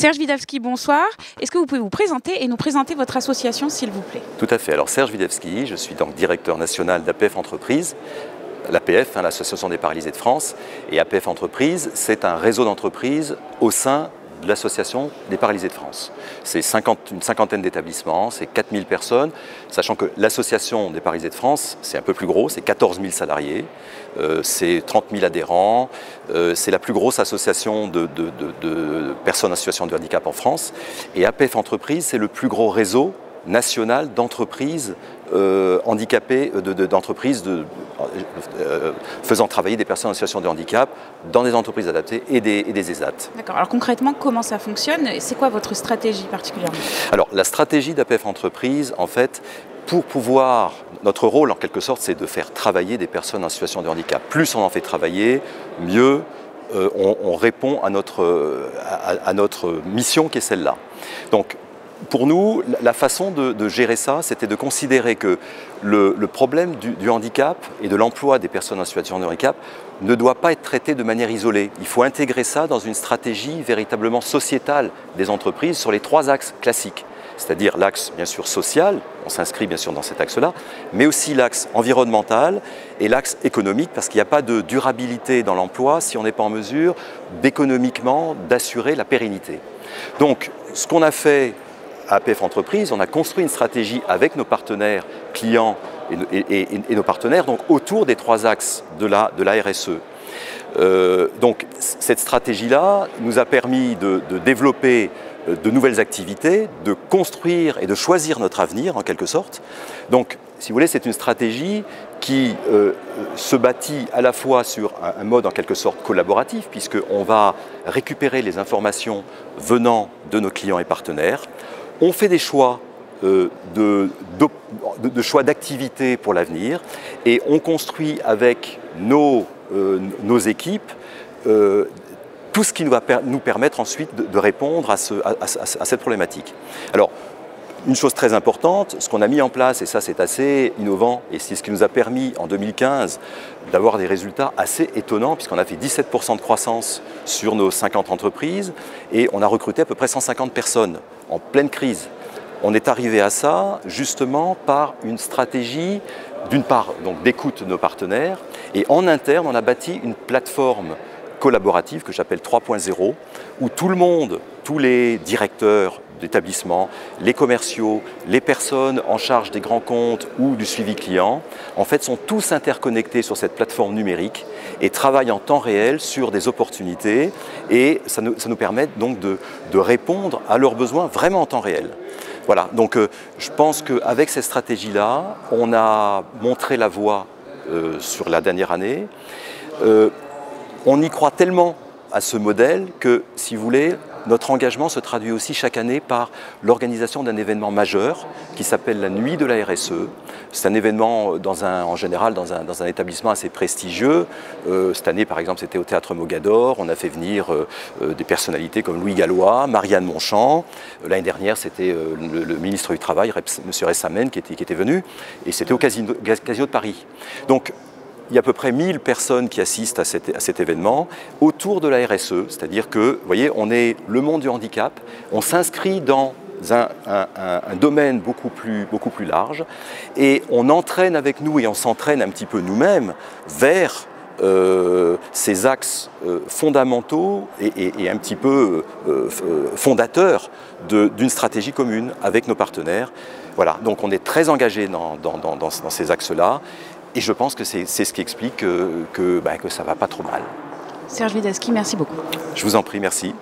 Serge Widawski, bonsoir. Est-ce que vous pouvez vous présenter et nous présenter votre association, s'il vous plaît? Tout à fait. Alors Serge Widawski, je suis donc directeur national d'APF Entreprises. L'APF, l'Association des paralysés de France, et APF Entreprises, c'est un réseau d'entreprises au sein de l'Association des paralysés de France. C'est une cinquantaine d'établissements, c'est 4000 personnes, sachant que l'Association des paralysés de France, c'est un peu plus gros, c'est 14 000 salariés, c'est 30 000 adhérents, c'est la plus grosse association de personnes en situation de handicap en France. Et APF Entreprises, c'est le plus gros réseau national d'entreprises handicapées, d'entreprises faisant travailler des personnes en situation de handicap dans des entreprises adaptées et des ESAT. D'accord. Alors concrètement, comment ça fonctionne? C'est quoi votre stratégie particulièrement? Alors la stratégie d'APF Entreprises, en fait, pour pouvoir, notre rôle en quelque sorte, c'est de faire travailler des personnes en situation de handicap. Plus on en fait travailler, mieux on répond à notre mission qui est celle-là. Donc, pour nous, la façon de gérer ça, c'était de considérer que le problème du handicap et de l'emploi des personnes en situation de handicap ne doit pas être traité de manière isolée. Il faut intégrer ça dans une stratégie véritablement sociétale des entreprises sur les 3 axes classiques. C'est-à-dire l'axe, bien sûr, social, on s'inscrit bien sûr dans cet axe-là, mais aussi l'axe environnemental et l'axe économique, parce qu'il n'y a pas de durabilité dans l'emploi si on n'est pas en mesure d'économiquement d'assurer la pérennité. Donc, ce qu'on a fait à APF Entreprises, on a construit une stratégie avec nos partenaires clients et nos partenaires donc autour des 3 axes de la RSE. Donc cette stratégie-là nous a permis de développer de nouvelles activités, de construire et de choisir notre avenir en quelque sorte. Donc si vous voulez, c'est une stratégie qui se bâtit à la fois sur un mode en quelque sorte collaboratif, puisqu'on va récupérer les informations venant de nos clients et partenaires. On fait des choix choix d'activités pour l'avenir et on construit avec nos équipes tout ce qui va nous permettre ensuite de répondre à cette problématique. Alors, une chose très importante, ce qu'on a mis en place, et ça c'est assez innovant, et c'est ce qui nous a permis en 2015 d'avoir des résultats assez étonnants, puisqu'on a fait 17% de croissance sur nos 50 entreprises, et on a recruté à peu près 150 personnes en pleine crise. On est arrivé à ça justement par une stratégie, d'une part d'écoute de nos partenaires, et en interne on a bâti une plateforme collaborative que j'appelle 3.0, où tout le monde, tous les directeurs d'établissements, les commerciaux, les personnes en charge des grands comptes ou du suivi client, en fait sont tous interconnectés sur cette plateforme numérique et travaillent en temps réel sur des opportunités, et ça nous permet donc de répondre à leurs besoins vraiment en temps réel. Voilà, donc je pense qu'avec cette stratégie-là, on a montré la voie sur la dernière année. On y croit tellement à ce modèle que, si vous voulez, notre engagement se traduit aussi chaque année par l'organisation d'un événement majeur qui s'appelle la Nuit de la RSE. C'est un événement en général dans un établissement assez prestigieux. Cette année, par exemple, c'était au Théâtre Mogador. On a fait venir des personnalités comme Louis Gallois, Marianne Monchamp. L'année dernière, c'était le ministre du Travail, M. Rebsamen, qui était venu. Et c'était au Casino de Paris. Donc, il y a à peu près 1000 personnes qui assistent à cet événement autour de la RSE, c'est-à-dire que, vous voyez, on est le monde du handicap, on s'inscrit dans un domaine beaucoup plus large et on entraîne avec nous et on s'entraîne un petit peu nous-mêmes vers ces axes fondamentaux et un petit peu fondateurs d'une stratégie commune avec nos partenaires. Voilà, donc on est très engagé dans ces axes-là. Et je pense que c'est ce qui explique que ça ne va pas trop mal. Serge Widawski, merci beaucoup. Je vous en prie, merci.